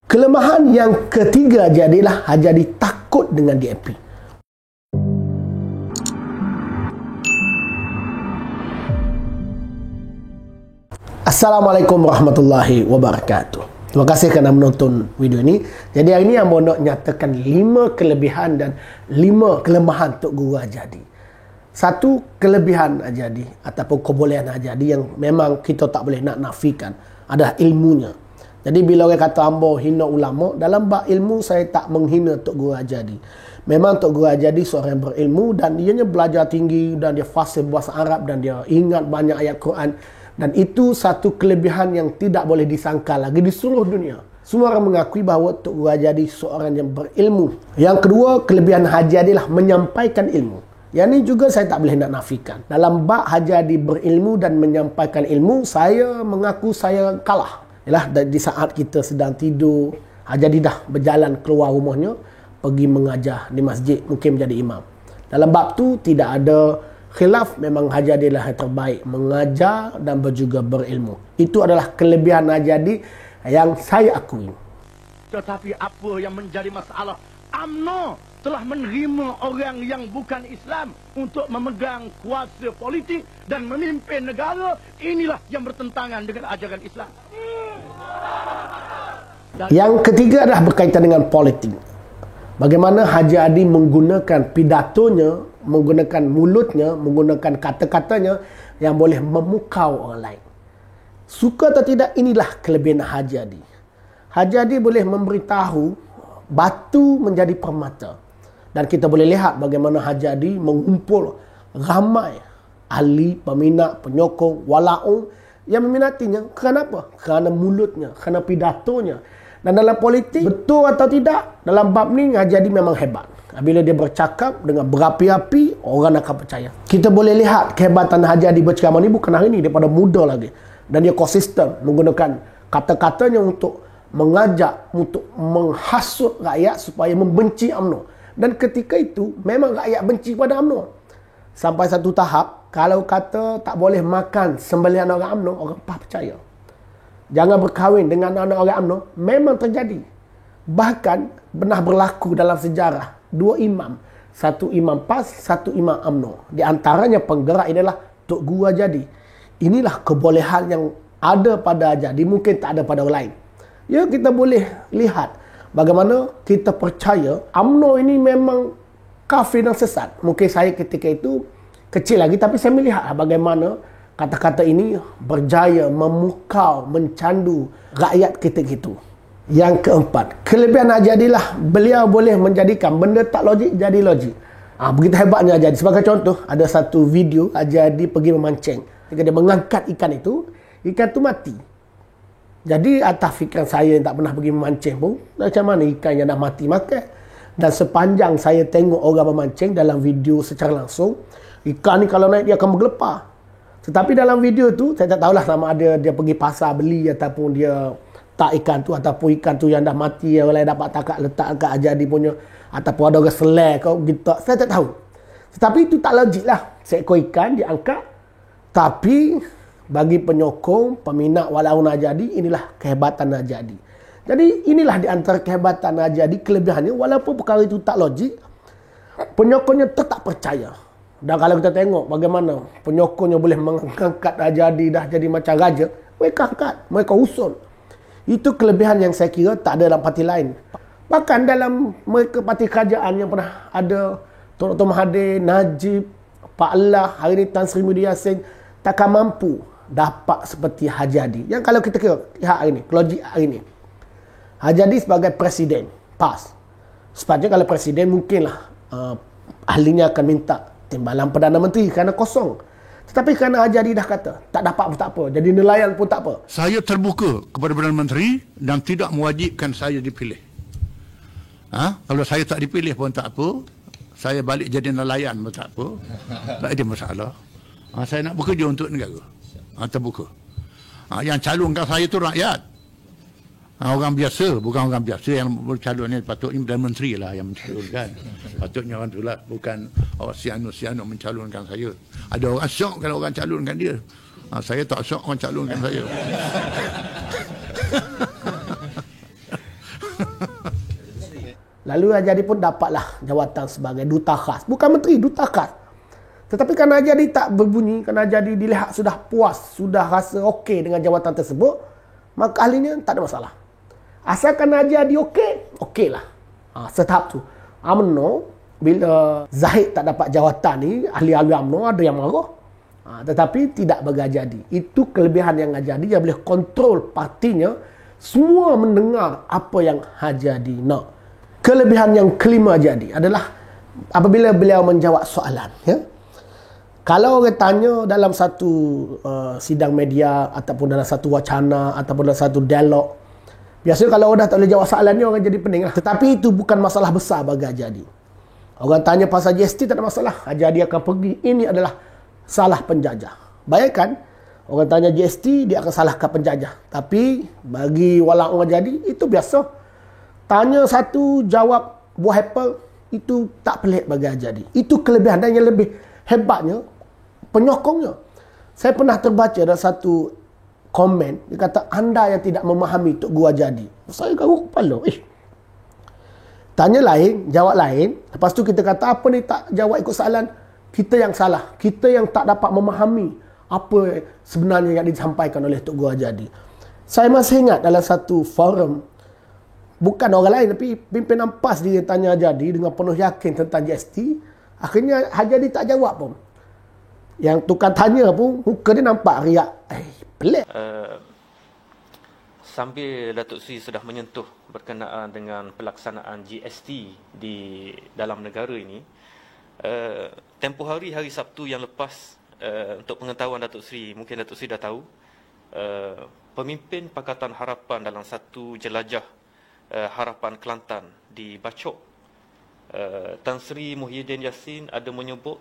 Kelemahan yang ketiga jadilah Hajadi takut dengan DAP. Assalamualaikum warahmatullahi wabarakatuh. Terima kasih kerana menonton video ini. Jadi hari ini yang nak nyatakan 5 kelebihan dan 5 kelemahan Tok Guru Hajadi. Satu kelebihan Hajadi ataupun kebolehan Hajadi yang memang kita tak boleh nak nafikan adalah ilmunya. Jadi bila orang kata hamba hina ulama, dalam bab ilmu saya tak menghina Tok Guru Hajadi. Memang Tok Guru Hajadi seorang yang berilmu dan ianya belajar tinggi dan dia fasih bahasa Arab dan dia ingat banyak ayat Quran. Dan itu satu kelebihan yang tidak boleh disangka lagi di seluruh dunia. Semua orang mengakui bahawa Tok Guru Hajadi seorang yang berilmu. Yang kedua, kelebihan Hajadi adalah menyampaikan ilmu. Yang ini juga saya tak boleh nak nafikan. Dalam bab Hajadi berilmu dan menyampaikan ilmu, saya mengaku saya kalah. Yalah, di saat kita sedang tidur, Hajadi dah berjalan keluar rumahnya, pergi mengajar di masjid, mungkin menjadi imam. Dalam bab tu tidak ada khilaf, memang Hajadi lah yang terbaik mengajar dan juga berilmu. Itu adalah kelebihan Hajadi yang saya akui. Tetapi apa yang menjadi masalah, UMNO telah menerima orang yang bukan Islam untuk memegang kuasa politik dan memimpin negara. Inilah yang bertentangan dengan ajaran Islam. Yang ketiga adalah berkaitan dengan politik. Bagaimana Hajadi menggunakan pidatonya, menggunakan mulutnya, menggunakan kata-katanya yang boleh memukau orang lain. Suka atau tidak, inilah kelebihan Hajadi. Hajadi boleh memberitahu batu menjadi permata. Dan kita boleh lihat bagaimana Hajadi mengumpul ramai ahli, peminat, penyokong, wala'ung yang meminatinya. Kerana apa? Kerana mulutnya, kerana pidatonya. Dan dalam politik, betul atau tidak, dalam bab ni Hajadi memang hebat. Bila dia bercakap dengan berapi-api, orang akan percaya. Kita boleh lihat kehebatan Hajadi berceramah ni bukan hari ni, daripada muda lagi. Dan dia konsisten menggunakan kata-katanya untuk mengajak, untuk menghasut rakyat supaya membenci UMNO. Dan ketika itu, memang rakyat benci pada UMNO. Sampai satu tahap, kalau kata tak boleh makan sembelihan orang UMNO, orang percaya. Jangan berkahwin dengan anak orang UMNO, memang terjadi. Bahkan pernah berlaku dalam sejarah, 2 imam. Satu imam PAS, satu imam UMNO. Di antaranya penggerak adalah Tok Guru Hajadi. Inilah kebolehan yang ada pada Hajadi, mungkin tak ada pada orang lain. Ya, kita boleh lihat bagaimana kita percaya UMNO ini memang kafir dan sesat. Mungkin saya ketika itu kecil lagi, tapi saya melihat bagaimana kata-kata ini berjaya memukau, mencandu rakyat ketika itu. Yang keempat, kelebihan Hajadi lah, beliau boleh menjadikan benda tak logik jadi logik. Begitu hebatnya Hajadi. Sebagai contoh, ada satu video Hajadi pergi memancing. Ketika dia mengangkat ikan itu mati. Jadi atas fikiran saya yang tak pernah pergi memancing pun, macam mana ikan yang dah mati makan. Dan sepanjang saya tengok orang memancing dalam video secara langsung, ikan ni kalau naik dia akan bergelepar. Tetapi dalam video tu, saya tak tahulah sama ada dia pergi pasar beli ataupun dia tak ikan tu, ataupun ikan tu yang dah mati, orang lain dapat takak letak kat Hajadi punya, ataupun ada orang selai kau gitu. Saya tak tahu. Tetapi itu tak logik lah. Seekor ikan diangkat, tapi bagi penyokong, peminat wala'un Hajadi, inilah kehebatan Hajadi. Jadi inilah di antara kehebatan Hajadi, kelebihannya, walaupun perkara itu tak logik, penyokongnya tetap percaya. Dan kalau kita tengok bagaimana penyokongnya boleh mengangkat Hajadi dah jadi macam raja, mereka angkat, mereka usul. Itu kelebihan yang saya kira tak ada dalam parti lain. Bahkan dalam mereka parti kerajaan yang pernah ada Tun Dr. Mahathir, Najib, Pak Allah, hari ini Tan Sri Muhyiddin Yassin, takkan mampu dapat seperti Hajadi. Yang kalau kita kira lihat hari ini, logik hari ini, Hajadi sebagai presiden PAS, sepatutnya kalau presiden mungkinlah ahlinya akan minta timbalan Perdana Menteri kerana kosong. Tetapi kerana Hajadi dah kata tak dapat pun tak apa, jadi nelayan pun tak apa. Saya terbuka kepada Perdana Menteri dan tidak mewajibkan saya dipilih. Kalau saya tak dipilih pun tak apa, saya balik jadi nelayan pun tak apa, tak ada masalah. Saya nak bekerja untuk negara. Terbuka. Yang calonkan saya tu rakyat. Orang biasa, bukan orang biasa yang bercalon ni, patutnya Perdana Menteri lah yang mencalonkan. Patutnya orang tu lah, bukan orang siano mencalonkan saya. Ada orang syok kalau orang calonkan dia. Saya tak syok orang calonkan saya. Lalu Hajadi pun dapatlah jawatan sebagai duta khas. Bukan menteri, duta khas. Tetapi kerana Hajadi tak berbunyi, kerana Hajadi dilihat sudah puas, sudah rasa okey dengan jawatan tersebut, maka ahlinya tak ada masalah. Asalkan Hajadi okeylah. Setahap tu. UMNO, bila Zahid tak dapat jawatan ni, ahli-ahli UMNO ada yang marah. Tetapi tidak bagi Hajadi. Itu kelebihan yang Hajadi, yang boleh kontrol partinya, semua mendengar apa yang Hajadi nak. Kelebihan yang kelima Hajadi adalah apabila beliau menjawab soalan, ya. Kalau orang tanya dalam satu sidang media ataupun dalam satu wacana ataupun dalam satu dialog, biasanya kalau orang dah tak boleh jawab soalan ni, orang jadi pening lah. Tetapi itu bukan masalah besar bagi Hajadi. Orang tanya pasal GST tak ada masalah. Hajadi akan pergi. Ini adalah salah penjajah. Bayangkan, orang tanya GST, dia akan salahkan penjajah. Tapi bagi walang orang Hajadi, itu biasa. Tanya satu, jawab buah apple, itu tak pelik bagi Hajadi. Itu kelebihan. Dan yang lebih hebatnya, penyokongnya. Saya pernah terbaca dalam satu komen, dia kata, anda yang tidak memahami Tok Guru Hajadi. Saya garuk kepala. Tanya lain, jawab lain. Lepas tu kita kata, apa ni tak jawab ikut soalan? Kita yang salah. Kita yang tak dapat memahami apa sebenarnya yang disampaikan oleh Tok Guru Hajadi. Saya masih ingat dalam satu forum, bukan orang lain, tapi pimpinan PAS dia tanya Hajadi dengan penuh yakin tentang GST. Akhirnya Hajadi tak jawab pun. Yang tukang tanya pun, muka dia nampak riak. Pelik. Sambil Datuk Seri sudah menyentuh berkenaan dengan pelaksanaan GST di dalam negara ini, tempoh hari Sabtu yang lepas, untuk pengetahuan Datuk Seri, mungkin Datuk Seri dah tahu, pemimpin Pakatan Harapan dalam satu jelajah Harapan Kelantan di Bachok, Tan Sri Muhyiddin Yassin ada menyebut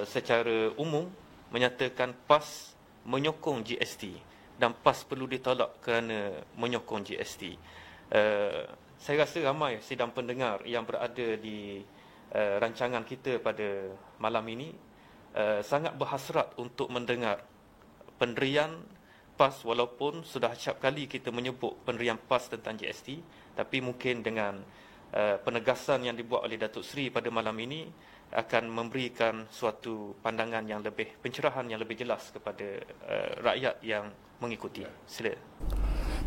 secara umum menyatakan PAS menyokong GST dan PAS perlu ditolak kerana menyokong GST. Saya rasa ramai sidang pendengar yang berada di rancangan kita pada malam ini sangat berhasrat untuk mendengar pendirian PAS, walaupun sudah acap kali kita menyebut pendirian PAS tentang GST, tapi mungkin dengan penegasan yang dibuat oleh Datuk Seri pada malam ini akan memberikan suatu pandangan yang lebih, pencerahan yang lebih jelas kepada rakyat yang mengikuti. Sila.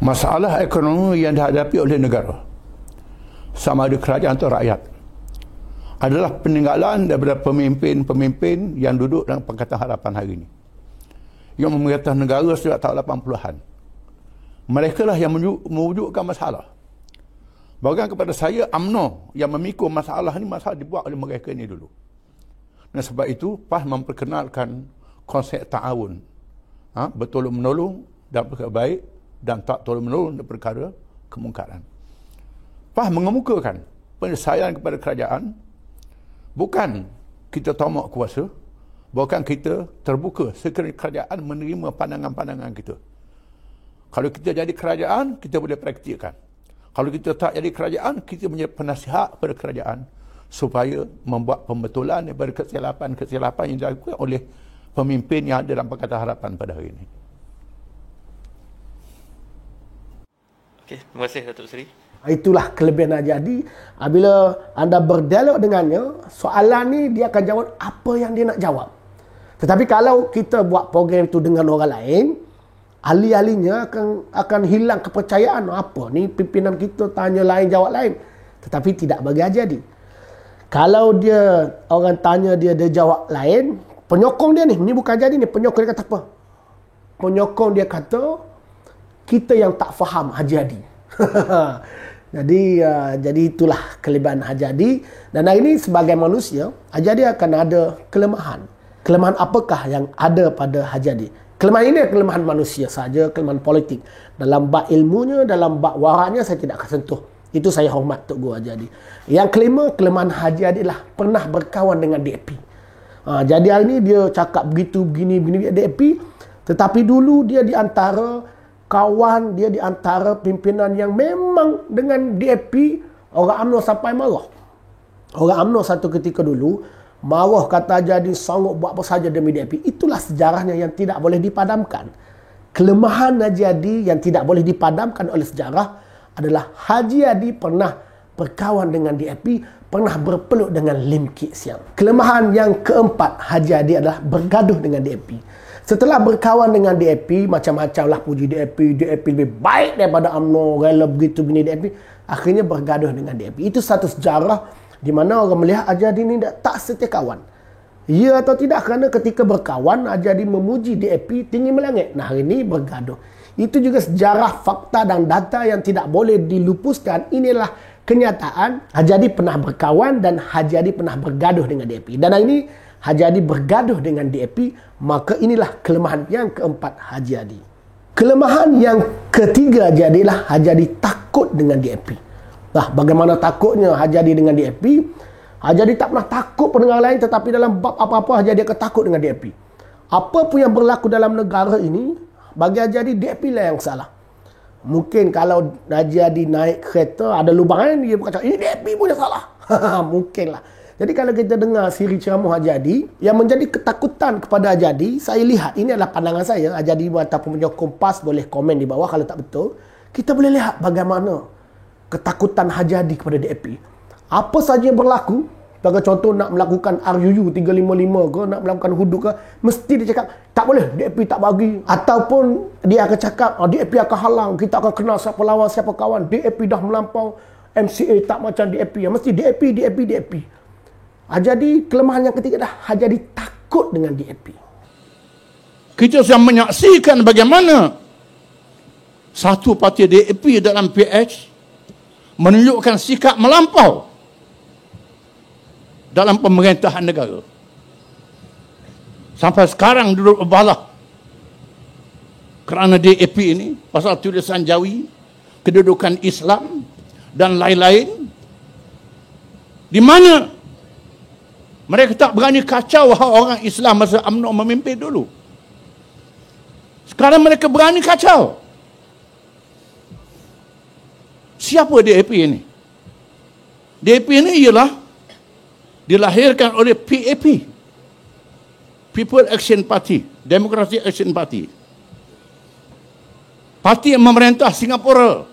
Masalah ekonomi yang dihadapi oleh negara, sama ada kerajaan atau rakyat, adalah peninggalan daripada pemimpin-pemimpin yang duduk dalam Pakatan Harapan hari ini, yang memerintah negara sejak tahun 80-an. Mereka lah yang mewujudkan masalah. Bahkan kepada saya, UMNO yang memikul masalah ni, masalah dibuat oleh mereka ni dulu. Dan sebab itu, PAS memperkenalkan konsep ta'awun. Bertolong-menolong dan perkara baik, dan tak tolong-menolong dan perkara kemungkaran. PAS mengemukakan penyelesaian kepada kerajaan, bukan kita tamak kuasa, bukan kita terbuka sekiranya kerajaan menerima pandangan-pandangan kita. Kalau kita jadi kerajaan, kita boleh praktikkan. Kalau kita tak jadi kerajaan, kita menjadi penasihat pada kerajaan supaya membuat pembetulan daripada kesilapan-kesilapan yang dilakukan oleh pemimpin yang ada dalam Pakatan Harapan pada hari ini. Okey, terima kasih Datuk Seri. Itulah kelebihan Hajadi. Bila anda berdialog dengannya, soalan ni dia akan jawab apa yang dia nak jawab. Tetapi kalau kita buat program itu dengan orang lain, ahli-ahlinya akan hilang kepercayaan. Apa ni pimpinan kita tanya lain jawab lain. Tetapi tidak bagi Hajadi. Kalau dia orang tanya dia jawab lain, penyokong dia ni bukan Hajadi ni, penyokong dia kata apa? Penyokong dia kata kita yang tak faham Hajadi. Jadi itulah kelebihan Hajadi. Dan hari ini sebagai manusia, Hajadi akan ada kelemahan. Kelemahan apakah yang ada pada Hajadi? Kelemahan ini adalah kelemahan manusia saja, kelemahan politik. Dalam bab ilmunya, dalam bab waraknya saya tidak akan sentuh. Itu saya hormat Tok Guru Hajadi. Yang kelima, kelemahan Hajadi adalah pernah berkawan dengan DAP. Jadi hari ini dia cakap begini DAP, tetapi dulu dia di antara kawan, dia di antara pimpinan yang memang dengan DAP, orang UMNO sampai marah. Orang UMNO satu ketika dulu marah, kata Hajadi sanggup buat apa saja demi DAP. Itulah sejarahnya yang tidak boleh dipadamkan. Kelemahan Hajadi yang tidak boleh dipadamkan oleh sejarah adalah Haji Hadi pernah berkawan dengan DAP, pernah berpeluk dengan Lim Kit Siang. Kelemahan yang keempat Haji Hadi adalah bergaduh dengan DAP. Setelah berkawan dengan DAP, macam-macam lah puji DAP lebih baik daripada UMNO, rela begitu begini DAP, akhirnya bergaduh dengan DAP. Itu satu sejarah di mana orang melihat Haji Hadi ni tak setia kawan. Ya atau tidak, kerana ketika berkawan Haji Hadi memuji DAP tinggi melangit. Nah, hari ini bergaduh. Itu juga sejarah, fakta dan data yang tidak boleh dilupuskan. Inilah kenyataan. Haji Hadi pernah berkawan dan Haji Hadi pernah bergaduh dengan DAP. Dan hari ini Haji Hadi bergaduh dengan DAP, maka inilah kelemahan yang keempat Haji Hadi. Kelemahan yang ketiga Haji Hadi adalah Haji Hadi takut dengan DAP. Nah, bagaimana takutnya Haji Hadi dengan DAP? Haji Hadi tak pernah takut pendengar lain, tetapi dalam bab apa-apa Haji Hadi akan takut dengan DAP. Apa pun yang berlaku dalam negara ini, bagi Haji Hadi, DAP lah yang salah. Mungkin kalau Haji Hadi naik kereta, ada lubang kan, dia berkata, ini DAP punya salah. Mungkinlah. Jadi kalau kita dengar siri ceramah Haji Hadi, yang menjadi ketakutan kepada Haji Hadi, saya lihat, ini adalah pandangan saya, Haji Hadi ataupun penyokong PAS boleh komen di bawah kalau tak betul, kita boleh lihat bagaimana ketakutan Haji Hadi kepada DAP. Apa saja yang berlaku, sebagai contoh nak melakukan RUU 355 ke, nak melakukan hudud ke, mesti dia cakap, tak boleh, DAP tak bagi. Ataupun dia akan cakap, DAP akan halang, kita akan kenal siapa lawan, siapa kawan, DAP dah melampau, MCA tak macam DAP. Mesti DAP. Jadi kelemahan yang ketiga dah Haji Hadi takut dengan DAP. Kita sedang menyaksikan bagaimana satu parti DAP dalam PH menunjukkan sikap melampau dalam pemerintahan negara. Sampai sekarang duduk berbalah kerana DAP ini, pasal tulisan Jawi, kedudukan Islam dan lain-lain, di mana mereka tak berani kacau orang Islam masa UMNO memimpin dulu. Sekarang mereka berani kacau. Siapa DAP ini? DAP ini ialah dilahirkan oleh PAP, People Action Party, Democratic Action Party. Parti yang memerintah Singapura.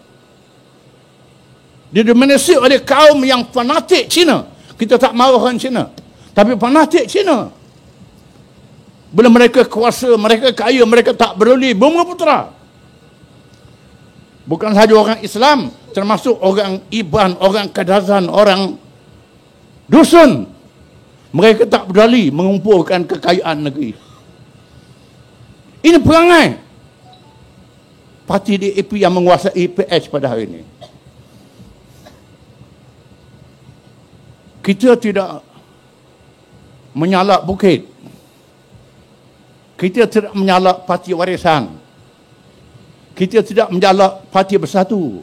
Didominasi oleh kaum yang fanatik Cina. Kita tak mahu orang Cina, tapi fanatik Cina. Bila mereka kuasa, mereka kaya, mereka tak peduli Bumi Putera. Bukan sahaja orang Islam, termasuk orang Iban, orang Kadazan, orang dusun. Mereka tak peduli mengumpulkan kekayaan negeri. Ini perangai parti DAP yang menguasai PH pada hari ini. Kita tidak menyalak bukit. Kita tidak menyalak parti warisan. Kita tidak menyalak parti bersatu.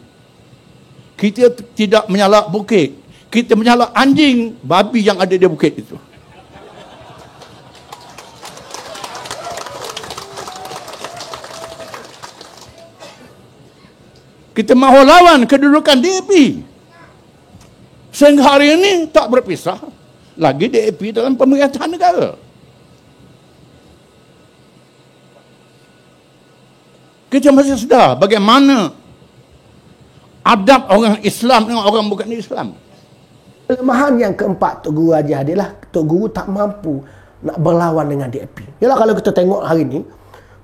Kita tidak menyalak bukit. Kita menyalak anjing, babi yang ada di bukit itu. Kita mahu lawan kedudukan DAP. Sehingga hari ini tak berpisah lagi DAP dalam pemerintahan negara. Kita masih sedar bagaimana adab orang Islam dengan orang bukan Islam. Kelemahan yang keempat Tok Guru Haji Hadi lah, Tok Guru tak mampu nak berlawan dengan DAP. Yalah, kalau kita tengok hari ni,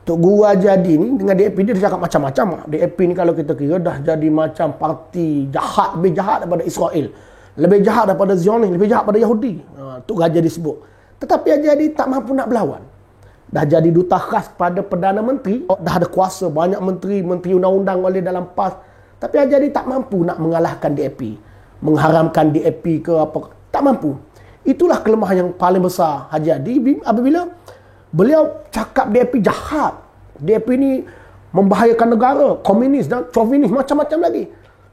Tok Guru Haji Hadi ni dengan DAP dia cakap macam-macam. DAP ni kalau kita kira dah jadi macam parti jahat, lebih jahat daripada Israel, lebih jahat daripada Zionis, lebih jahat daripada Yahudi. Tok Haji Hadi sebut. Tetapi Haji Hadi tak mampu nak berlawan. Dah jadi duta khas kepada Perdana Menteri, dah ada kuasa, banyak menteri undang-undang oleh dalam PAS. Tapi Haji Hadi tak mampu nak mengalahkan DAP, mengharamkan DAP ke apa, tak mampu. Itulah kelemahan yang paling besar Haji Hadi apabila beliau cakap DAP jahat. DAP ini membahayakan negara, komunis dan chauvinis, macam-macam lagi.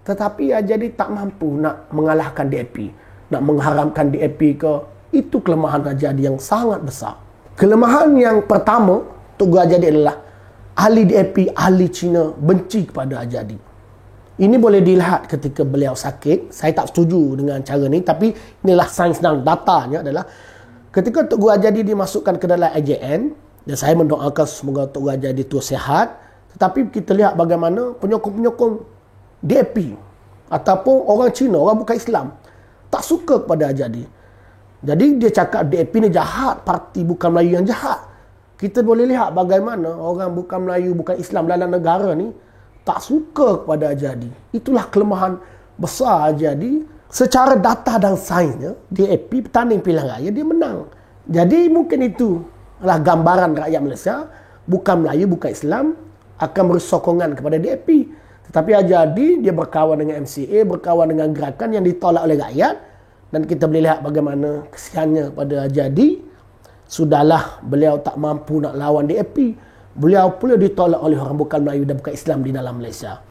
Tetapi Haji Hadi tak mampu nak mengalahkan DAP, nak mengharamkan DAP ke. Itu kelemahan Haji Hadi yang sangat besar. Kelemahan yang pertama Tok Guru Haji Hadi adalah ahli DAP, ahli Cina benci kepada Haji Hadi. Ini boleh dilihat ketika beliau sakit. Saya tak setuju dengan cara ni, tapi inilah sains dan datanya adalah ketika Tok Guru Haji Hadi dimasukkan ke dalam AJN, dan saya mendoakan semoga Tok Guru Haji Hadi terus sihat. Tetapi kita lihat bagaimana penyokong-penyokong DAP ataupun orang Cina, orang bukan Islam, tak suka kepada Hajadi. Jadi dia cakap DAP ni jahat, parti bukan Melayu yang jahat. Kita boleh lihat bagaimana orang bukan Melayu, bukan Islam dalam negara ni tak suka kepada Hajadi. Itulah kelemahan besar Hajadi. Secara data dan sainsnya, DAP bertanding pilihan raya, dia menang. Jadi mungkin itulah gambaran rakyat Malaysia, bukan Melayu, bukan Islam, akan beri sokongan kepada DAP. Tetapi Hajadi, dia berkawan dengan MCA, berkawan dengan gerakan yang ditolak oleh rakyat. Dan kita boleh lihat bagaimana kesiannya pada Hajadi. Sudahlah, beliau tak mampu nak lawan DAP. Beliau pula ditolak oleh orang bukan Melayu dan bukan Islam di dalam Malaysia.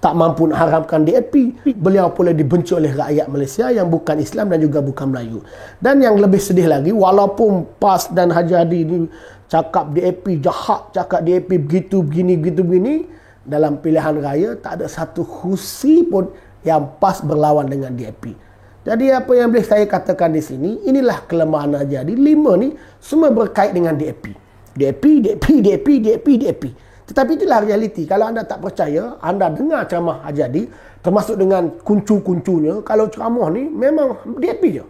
Tak mampu nak haramkan DAP. Beliau pula dibenci oleh rakyat Malaysia yang bukan Islam dan juga bukan Melayu. Dan yang lebih sedih lagi, walaupun PAS dan Hajadi ni cakap DAP jahat, cakap DAP begitu, begini, dalam pilihan raya tak ada satu kursi pun yang PAS berlawan dengan DAP. Jadi apa yang boleh saya katakan di sini, inilah kelemahan Hajadi. 5 ni semua berkait dengan DAP. DAP. Tetapi itulah realiti. Kalau anda tak percaya, anda dengar ceramah Hajadi, termasuk dengan kuncu-kuncunya. Kalau ceramah ni memang DAP je.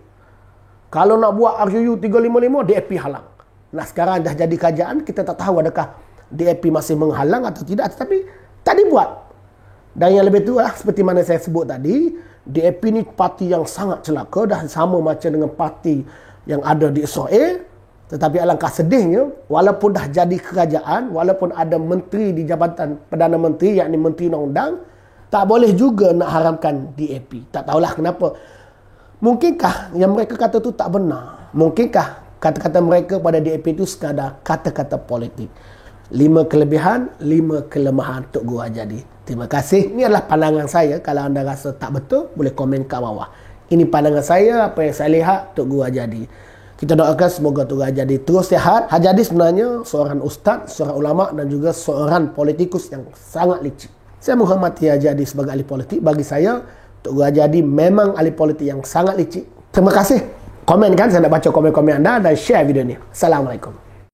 Kalau nak buat RUU 355, DAP halang. Nah, sekarang dah jadi kajian, kita tak tahu adakah DAP masih menghalang atau tidak. Tetapi tak dibuat. Dan yang lebih tu lah, seperti mana saya sebut tadi, DAP ni parti yang sangat celaka, dah sama macam dengan parti yang ada di Israel. Tetapi alangkah sedihnya, walaupun dah jadi kerajaan, walaupun ada menteri di Jabatan Perdana Menteri, yakni Menteri Undang-Undang, tak boleh juga nak haramkan DAP. Tak tahulah kenapa. Mungkinkah yang mereka kata tu tak benar? Mungkinkah kata-kata mereka pada DAP itu sekadar kata-kata politik? 5 kelebihan, 5 kelemahan Tok Guru Hajadi. Terima kasih. Ini adalah pandangan saya. Kalau anda rasa tak betul, boleh komen kat bawah. Ini pandangan saya, apa yang saya lihat Tok Guru Hajadi. Kita doakan semoga Tok Guru Hajadi terus sihat. Hajadi sebenarnya seorang ustaz, seorang ulama dan juga seorang politikus yang sangat licik. Saya menghormati Hajadi sebagai ahli politik. Bagi saya, Tok Guru Hajadi memang ahli politik yang sangat licik. Terima kasih. Komen kan, saya nak baca komen-komen anda dan share video ni. Assalamualaikum.